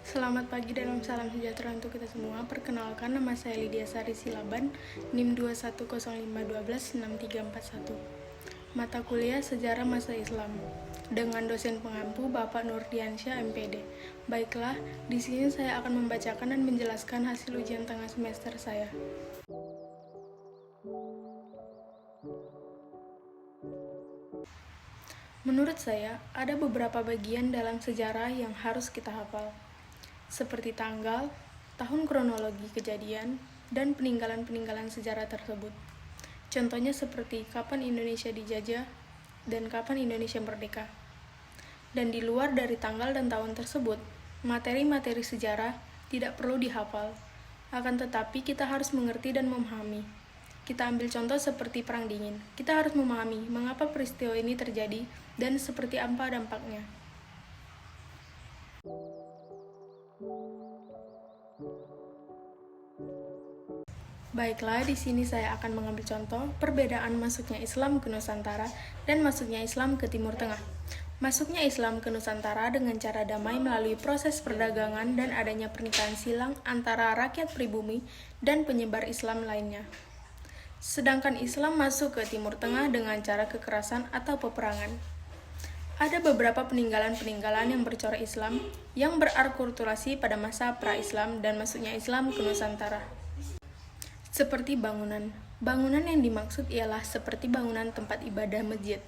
Selamat pagi dalam salam sejahtera untuk kita semua. Perkenalkan, nama saya Lydia Sari Silaban, NIM 210561341. Mata kuliah Sejarah Masa Islam dengan dosen pengampu Bapak Nurdiansyah MPD. Baiklah, di sini saya akan membacakan dan menjelaskan hasil ujian tengah semester saya. Menurut saya, ada beberapa bagian dalam sejarah yang harus kita hafal, seperti tanggal, tahun kronologi kejadian, dan peninggalan-peninggalan sejarah tersebut. Contohnya seperti kapan Indonesia dijajah dan kapan Indonesia merdeka. Dan di luar dari tanggal dan tahun tersebut, materi-materi sejarah tidak perlu dihafal. Akan tetapi kita harus mengerti dan memahami. Kita ambil contoh seperti Perang Dingin. Kita harus memahami mengapa peristiwa ini terjadi dan seperti apa dampaknya. Baiklah, di sini saya akan mengambil contoh perbedaan masuknya Islam ke Nusantara dan masuknya Islam ke Timur Tengah. Masuknya Islam ke Nusantara dengan cara damai melalui proses perdagangan dan adanya pernikahan silang antara rakyat pribumi dan penyebar Islam lainnya. Sedangkan Islam masuk ke Timur Tengah dengan cara kekerasan atau peperangan. Ada beberapa peninggalan-peninggalan yang bercorak Islam yang berakulturasi pada masa pra-Islam dan masuknya Islam ke Nusantara. Seperti bangunan. Bangunan yang dimaksud ialah seperti bangunan tempat ibadah masjid.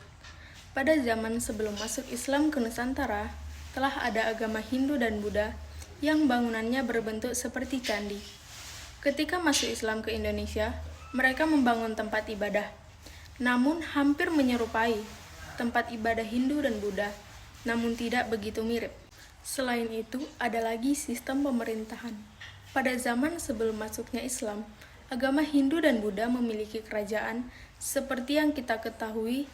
Pada zaman sebelum masuk Islam ke Nusantara, telah ada agama Hindu dan Buddha yang bangunannya berbentuk seperti candi. Ketika masuk Islam ke Indonesia, mereka membangun tempat ibadah, namun hampir menyerupai tempat ibadah Hindu dan Buddha, namun tidak begitu mirip. Selain itu, ada lagi sistem pemerintahan. Pada zaman sebelum masuknya Islam, agama Hindu dan Buddha memiliki kerajaan seperti yang kita ketahui,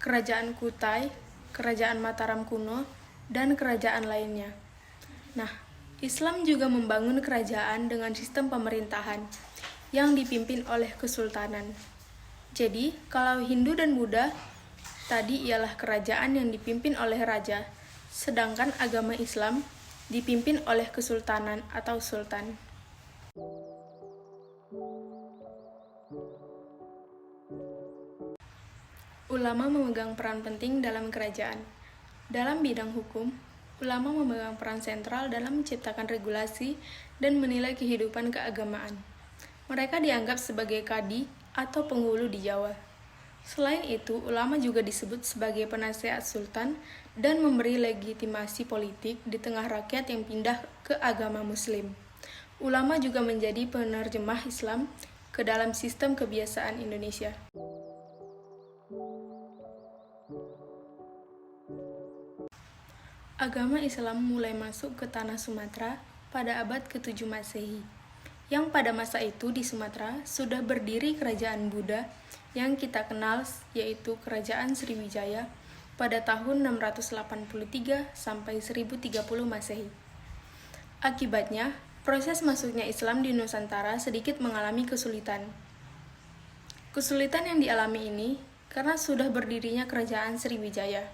Kerajaan Kutai, Kerajaan Mataram kuno, dan kerajaan lainnya. Nah, Islam juga membangun kerajaan dengan sistem pemerintahan yang dipimpin oleh kesultanan. Jadi, kalau Hindu dan Buddha tadi ialah kerajaan yang dipimpin oleh raja, sedangkan agama Islam dipimpin oleh kesultanan atau sultan. Ulama memegang peran penting dalam kerajaan. Dalam bidang hukum, ulama memegang peran sentral dalam menciptakan regulasi dan menilai kehidupan keagamaan. Mereka dianggap sebagai kadi atau penghulu di Jawa. Selain itu, ulama juga disebut sebagai penasehat sultan dan memberi legitimasi politik di tengah rakyat yang pindah ke agama Muslim. Ulama juga menjadi penerjemah Islam ke dalam sistem kebiasaan Indonesia. Agama Islam mulai masuk ke tanah Sumatera pada abad ke-7 Masehi, yang pada masa itu di Sumatera sudah berdiri kerajaan Buddha yang kita kenal yaitu Kerajaan Sriwijaya pada tahun 683 sampai 1030 Masehi. Akibatnya, proses masuknya Islam di Nusantara sedikit mengalami kesulitan. Kesulitan yang dialami ini karena sudah berdirinya Kerajaan Sriwijaya.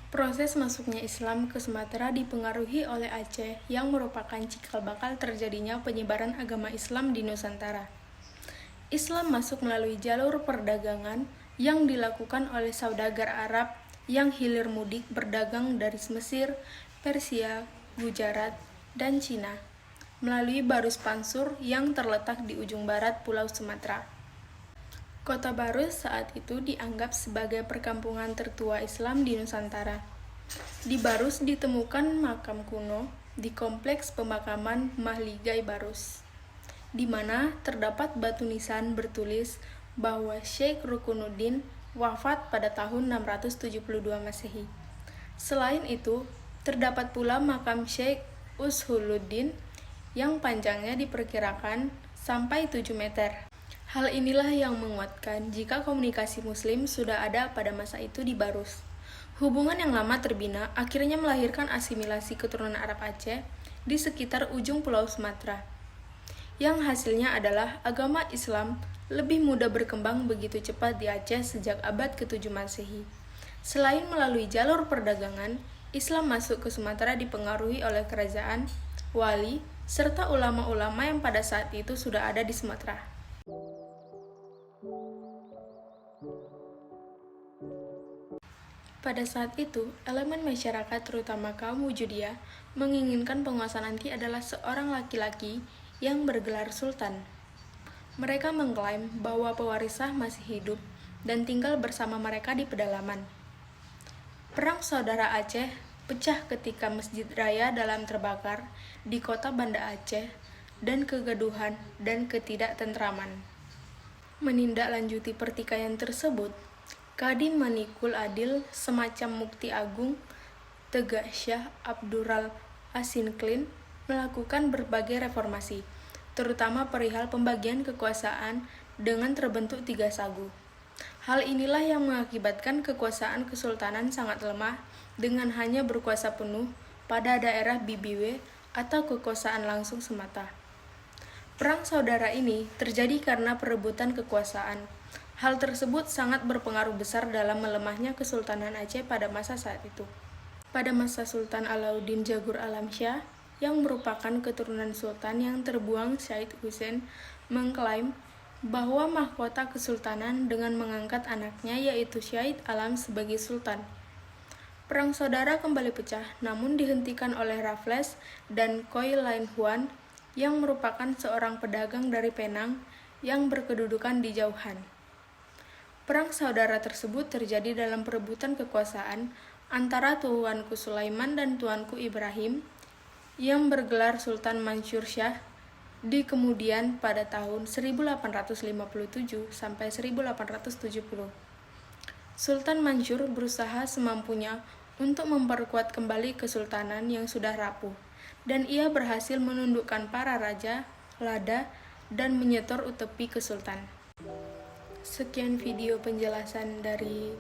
Proses masuknya Islam ke Sumatera dipengaruhi oleh Aceh yang merupakan cikal bakal terjadinya penyebaran agama Islam di Nusantara. Islam masuk melalui jalur perdagangan yang dilakukan oleh saudagar Arab yang hilir mudik berdagang dari Mesir, Persia, Gujarat, dan Cina, melalui Barus Pansur yang terletak di ujung barat Pulau Sumatera. Kota Barus saat itu dianggap sebagai perkampungan tertua Islam di Nusantara. Di Barus ditemukan makam kuno di kompleks pemakaman Mahligai Barus, di mana terdapat batu nisan bertulis bahwa Syekh Rukunuddin wafat pada tahun 672 Masehi. Selain itu, terdapat pula makam Syekh Ushuluddin yang panjangnya diperkirakan sampai 7 meter. Hal inilah yang menguatkan jika komunikasi Muslim sudah ada pada masa itu di Barus. Hubungan yang lama terbina akhirnya melahirkan asimilasi keturunan Arab Aceh di sekitar ujung Pulau Sumatera, yang hasilnya adalah agama Islam lebih mudah berkembang begitu cepat di Aceh sejak abad ke-7 Masehi. Selain melalui jalur perdagangan, Islam masuk ke Sumatera dipengaruhi oleh kerajaan, wali, serta ulama-ulama yang pada saat itu sudah ada di Sumatera. Pada saat itu, elemen masyarakat terutama kaum Wujudiyah menginginkan penguasa nanti adalah seorang laki-laki yang bergelar sultan. Mereka mengklaim bahwa pewaris sah masih hidup dan tinggal bersama mereka di pedalaman. Perang Saudara Aceh pecah ketika Masjid Raya Dalam terbakar di kota Banda Aceh dan kegaduhan dan ketidaktentraman. Menindaklanjuti pertikaian tersebut, Kadhi Manikul Adil semacam Mukti Agung Tegak Syah Abdurral Asinclean melakukan berbagai reformasi, terutama perihal pembagian kekuasaan dengan terbentuk 3 sagu. Hal inilah yang mengakibatkan kekuasaan kesultanan sangat lemah dengan hanya berkuasa penuh pada daerah Bibiwe atau kekuasaan langsung semata. Perang saudara ini terjadi karena perebutan kekuasaan. Hal tersebut sangat berpengaruh besar dalam melemahnya Kesultanan Aceh pada masa saat itu. Pada masa Sultan Alauddin Jagur Alamsyah, yang merupakan keturunan sultan yang terbuang Syed Hussein, mengklaim bahwa mahkota kesultanan dengan mengangkat anaknya yaitu Syed Alam sebagai sultan. Perang saudara kembali pecah, namun dihentikan oleh Raffles dan Khoi Lain Huan yang merupakan seorang pedagang dari Penang yang berkedudukan di Jauhan. Perang saudara tersebut terjadi dalam perebutan kekuasaan antara Tuanku Sulaiman dan Tuanku Ibrahim yang bergelar Sultan Mansur Shah di kemudian pada tahun 1857 sampai 1870. Sultan Mansur berusaha semampunya untuk memperkuat kembali kesultanan yang sudah rapuh, dan ia berhasil menundukkan para raja, lada, dan menyetor utepi ke sultan. Sekian video penjelasan dari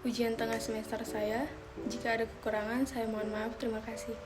ujian tengah semester saya. Jika ada kekurangan, saya mohon maaf. Terima kasih.